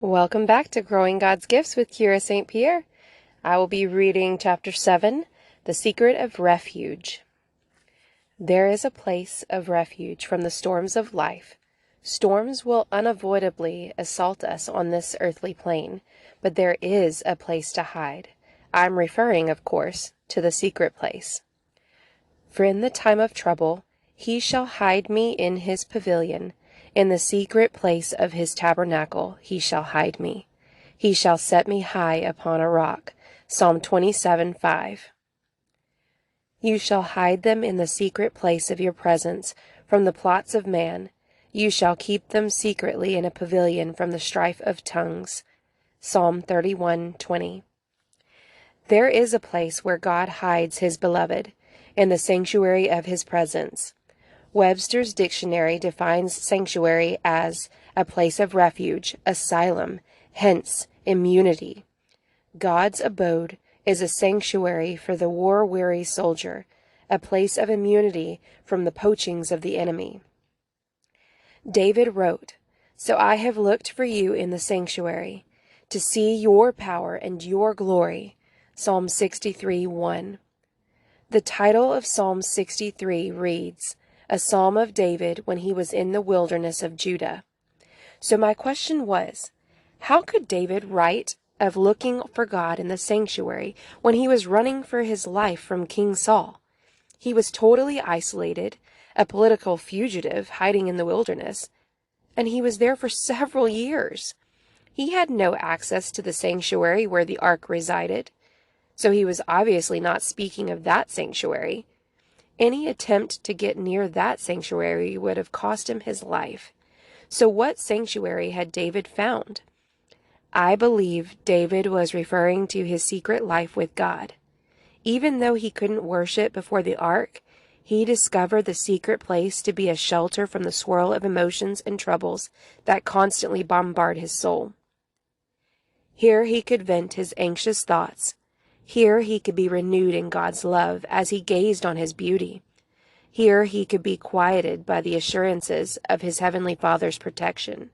Welcome back to Growing God's Gifts with Kira St. Pierre. I will be reading Chapter 7, The Secret of Refuge. There is a place of refuge from the storms of life. Storms will unavoidably assault us on this earthly plane, but there is a place to hide. I'm referring, of course, to the secret place. For in the time of trouble, he shall hide me in his pavilion. In the secret place of his tabernacle he shall hide me. He shall set me high upon a rock. Psalm 27:5. You shall hide them in the secret place of your presence from the plots of man. You shall keep them secretly in a pavilion from the strife of tongues. Psalm 31:20. There is a place where God hides his beloved, in the sanctuary of his presence. Webster's dictionary defines sanctuary as a place of refuge, asylum, hence immunity. God's abode is a sanctuary for the war-weary soldier, a place of immunity from the poachings of the enemy. David wrote, "So I have looked for you in the sanctuary, to see your power and your glory." Psalm 63:1. The title of Psalm 63 reads, "A Psalm of David when he was in the wilderness of Judah." So my question was, how could David write of looking for God in the sanctuary when he was running for his life from King Saul? He was totally isolated, a political fugitive hiding in the wilderness, and he was there for several years. He had no access to the sanctuary where the ark resided, so he was obviously not speaking of that sanctuary. Any attempt to get near that sanctuary would have cost him his life. So what sanctuary had David found? I believe David was referring to his secret life with God. Even though he couldn't worship before the ark, he discovered the secret place to be a shelter from the swirl of emotions and troubles that constantly bombard his soul. Here he could vent his anxious thoughts. Here he could be renewed in God's love as he gazed on his beauty. Here he could be quieted by the assurances of his heavenly Father's protection.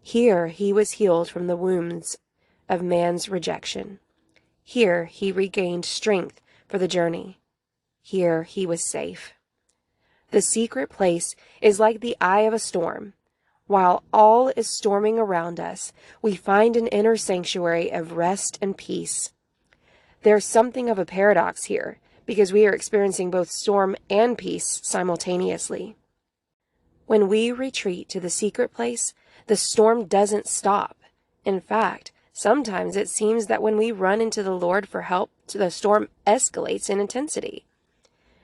Here he was healed from the wounds of man's rejection. Here he regained strength for the journey. Here he was safe. The secret place is like the eye of a storm. While all is storming around us, we find an inner sanctuary of rest and peace. There's something of a paradox here, because we are experiencing both storm and peace simultaneously. When we retreat to the secret place, the storm doesn't stop. In fact, sometimes it seems that when we run into the Lord for help, the storm escalates in intensity.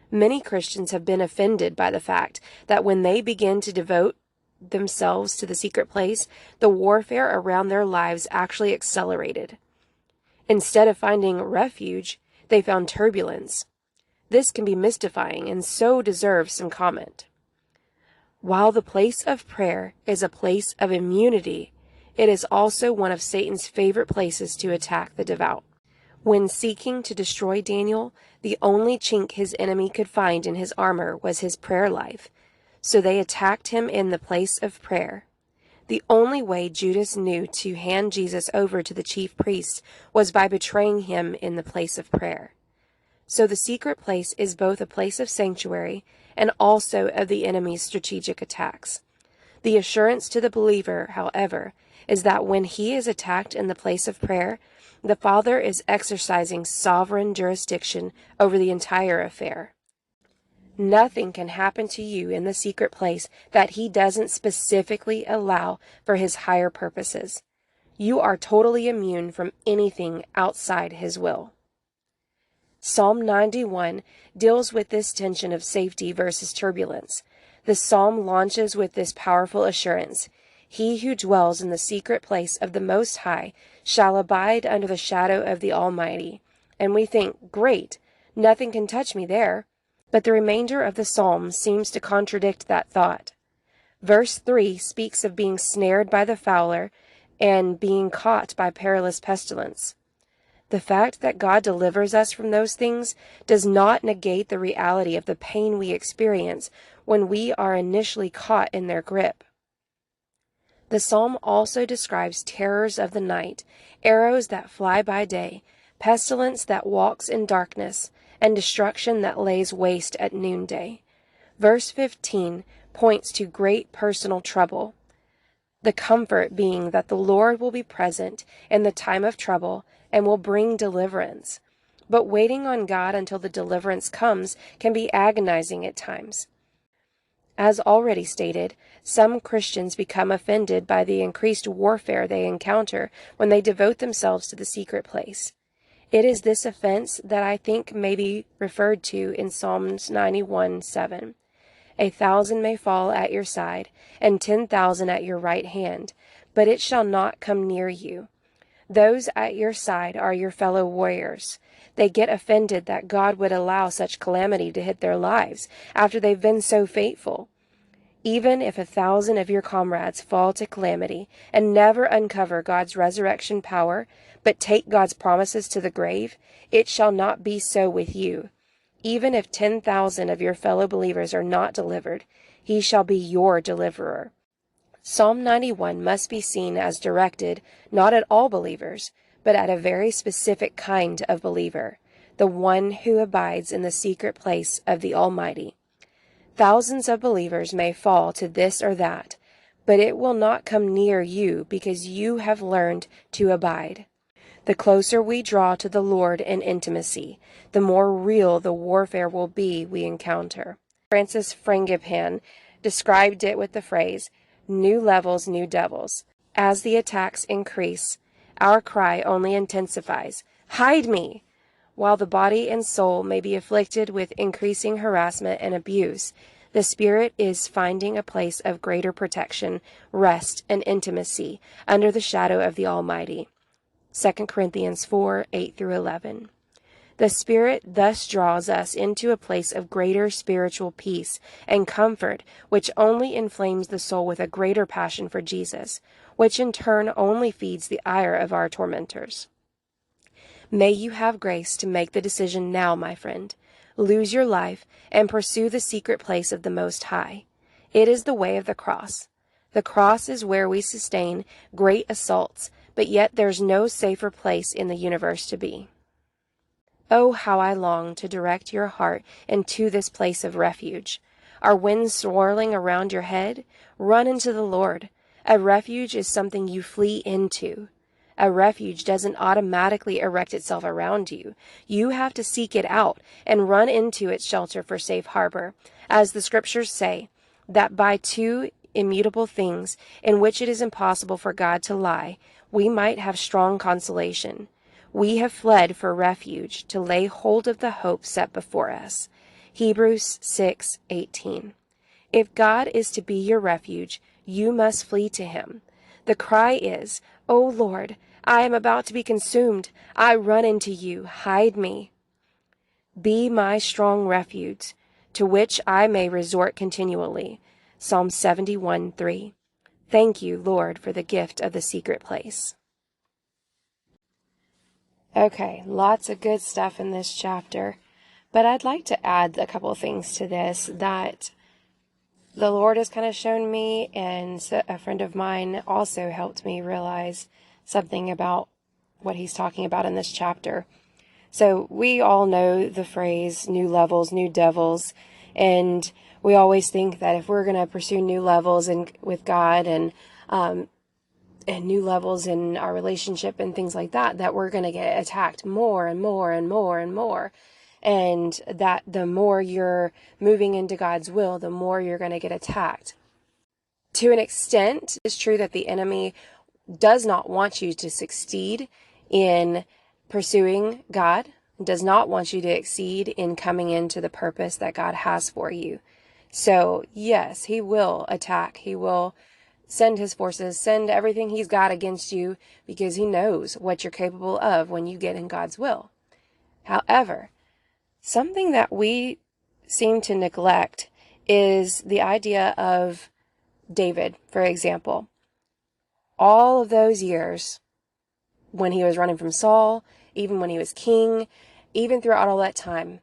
Many Christians have been offended by the fact that when they begin to devote themselves to the secret place, the warfare around their lives actually accelerated. Instead of finding refuge, they found turbulence. This can be mystifying and so deserves some comment. While the place of prayer is a place of immunity, it is also one of Satan's favorite places to attack the devout. When seeking to destroy Daniel, the only chink his enemy could find in his armor was his prayer life, so they attacked him in the place of prayer. The only way Judas knew to hand Jesus over to the chief priests was by betraying him in the place of prayer. So the secret place is both a place of sanctuary and also of the enemy's strategic attacks. The assurance to the believer, however, is that when he is attacked in the place of prayer, the Father is exercising sovereign jurisdiction over the entire affair. Nothing can happen to you in the secret place that he doesn't specifically allow for his higher purposes. You are totally immune from anything outside his will. Psalm 91 deals with this tension of safety versus turbulence. The psalm launches with this powerful assurance: "He who dwells in the secret place of the Most High shall abide under the shadow of the Almighty." And we think, great, nothing can touch me there. But the remainder of the psalm seems to contradict that thought. Verse 3 speaks of being snared by the fowler and being caught by perilous pestilence. The fact that God delivers us from those things does not negate the reality of the pain we experience when we are initially caught in their grip. The psalm also describes terrors of the night, arrows that fly by day, pestilence that walks in darkness, and destruction that lays waste at noonday. Verse 15 points to great personal trouble, the comfort being that the Lord will be present in the time of trouble and will bring deliverance. But waiting on God until the deliverance comes can be agonizing at times. As already stated, some Christians become offended by the increased warfare they encounter when they devote themselves to the secret place. It is this offense that I think may be referred to in Psalms 91:7. 1,000 may fall at your side, and 10,000 at your right hand, but it shall not come near you. Those at your side are your fellow warriors. They get offended that God would allow such calamity to hit their lives after they've been so faithful. Even if 1,000 of your comrades fall to calamity and never uncover God's resurrection power, but take God's promises to the grave, it shall not be so with you. Even if 10,000 of your fellow believers are not delivered, he shall be your deliverer. Psalm 91 must be seen as directed not at all believers, but at a very specific kind of believer, the one who abides in the secret place of the Almighty. Thousands of believers may fall to this or that, but it will not come near you because you have learned to abide. The closer we draw to the Lord in intimacy, the more real the warfare will be we encounter. Francis Frangipane described it with the phrase, "New levels, new devils." As the attacks increase, our cry only intensifies, "Hide me!" While the body and soul may be afflicted with increasing harassment and abuse, the spirit is finding a place of greater protection, rest, and intimacy under the shadow of the Almighty. 2 Corinthians 4:8-11. The Spirit thus draws us into a place of greater spiritual peace and comfort, which only inflames the soul with a greater passion for Jesus, which in turn only feeds the ire of our tormentors. May you have grace to make the decision now, my friend. Lose your life and pursue the secret place of the Most High. It is the way of the cross. The cross is where we sustain great assaults, but yet there's no safer place in the universe to be. Oh, how I long to direct your heart into this place of refuge. Are winds swirling around your head? Run into the Lord. A refuge is something you flee into. A refuge doesn't automatically erect itself around you. You have to seek it out and run into its shelter for safe harbor. As the scriptures say, that by two immutable things in which it is impossible for God to lie, we might have strong consolation. We have fled for refuge to lay hold of the hope set before us. Hebrews 6:18. If God is to be your refuge, you must flee to him. The cry is, "O Lord, I am about to be consumed. I run into you. Hide me. Be my strong refuge, to which I may resort continually." Psalm 71:3. Thank you, Lord, for the gift of the secret place. Okay, lots of good stuff in this chapter, but I'd like to add a couple of things to this that the Lord has kind of shown me, and a friend of mine also helped me realize something about what he's talking about in this chapter. So we all know the phrase new levels, new devils, and we always think that if we're going to pursue new levels with God and new levels in our relationship and things like that, that we're going to get attacked more and more and more and more. And that the more you're moving into God's will, the more you're going to get attacked. To an extent, it's true that the enemy does not want you to succeed in pursuing God, does not want you to exceed in coming into the purpose that God has for you. So yes, he will attack. He will send his forces, send everything he's got against you, because he knows what you're capable of when you get in God's will. However, something that we seem to neglect is the idea of David, for example. All of those years when he was running from Saul, even when he was king, even throughout all that time,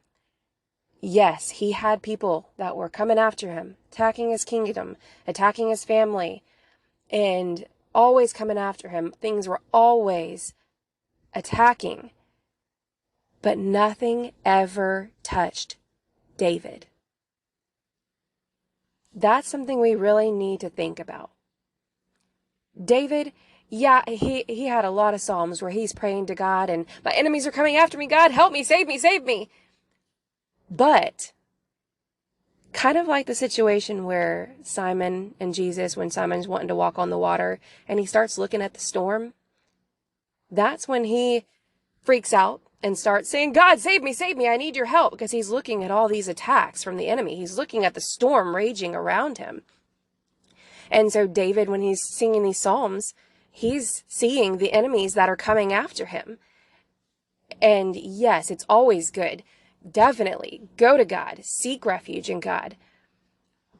yes, he had people that were coming after him, attacking his kingdom, attacking his family, and always coming after him. Things were always attacking. But nothing ever touched David. That's something we really need to think about. David, yeah, he had a lot of Psalms where he's praying to God and my enemies are coming after me. God, help me, save me, save me. But kind of like the situation where Simon and Jesus, when Simon's wanting to walk on the water and he starts looking at the storm, that's when he freaks out and starts saying, God, save me, I need your help, because he's looking at all these attacks from the enemy. He's looking at the storm raging around him. And so David, when he's singing these Psalms, he's seeing the enemies that are coming after him. And yes, it's always good. Definitely go to God, seek refuge in God.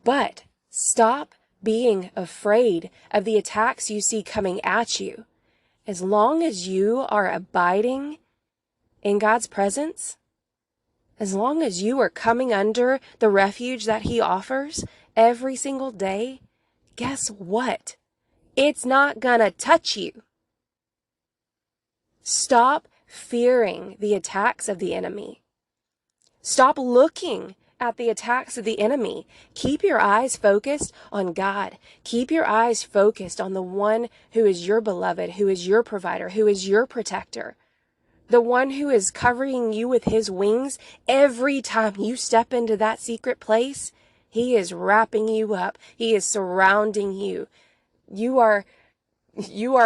But stop being afraid of the attacks you see coming at you. As long as you are abiding in God's presence, as long as you are coming under the refuge that He offers every single day, guess what? It's not gonna touch you. Stop fearing the attacks of the enemy. Stop looking at the attacks of the enemy. Keep your eyes focused on God. Keep your eyes focused on the one who is your beloved, who is your provider, who is your protector. The one who is covering you with His wings every time you step into that secret place. He is wrapping you up. He is surrounding you. You are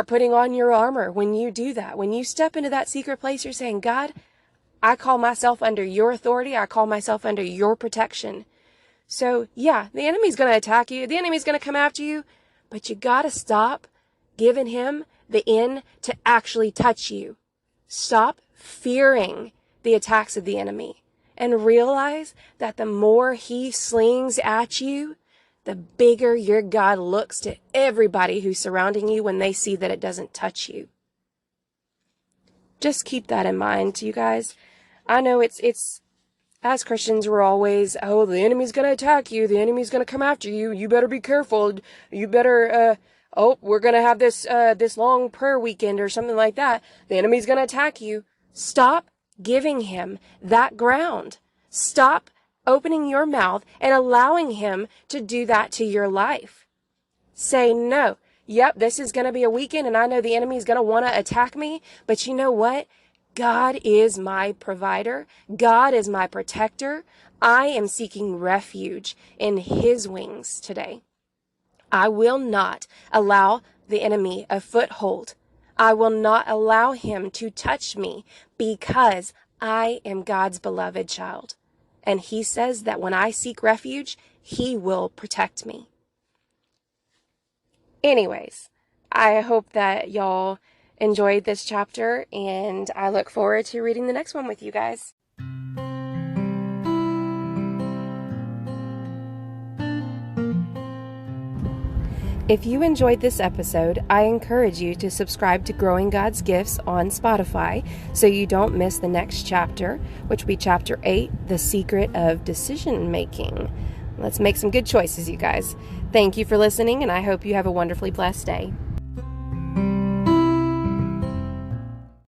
putting on your armor when you do that. When you step into that secret place, you're saying, God, I call myself under your authority. I call myself under your protection. So yeah, the enemy's going to attack you. The enemy's going to come after you, but you got to stop giving him the in to actually touch you. Stop fearing the attacks of the enemy and realize that the more he slings at you, the bigger your God looks to everybody who's surrounding you when they see that it doesn't touch you. Just keep that in mind, you guys. I know it's as Christians, we're always, oh, the enemy's going to attack you. The enemy's going to come after you. You better be careful. You better, we're going to have this long prayer weekend or something like that. The enemy's going to attack you. Stop giving him that ground. Stop opening your mouth and allowing him to do that to your life. Say, no, yep, this is going to be a weekend and I know the enemy is going to want to attack me, but you know what? God is my provider. God is my protector. I am seeking refuge in His wings today. I will not allow the enemy a foothold. I will not allow him to touch me because I am God's beloved child. And He says that when I seek refuge, He will protect me. Anyways, I hope that y'all enjoyed this chapter, and I look forward to reading the next one with you guys. If you enjoyed this episode, I encourage you to subscribe to Growing God's Gifts on Spotify so you don't miss the next chapter, which will be chapter 8, The Secret of Decision Making. Let's make some good choices, you guys. Thank you for listening, and I hope you have a wonderfully blessed day.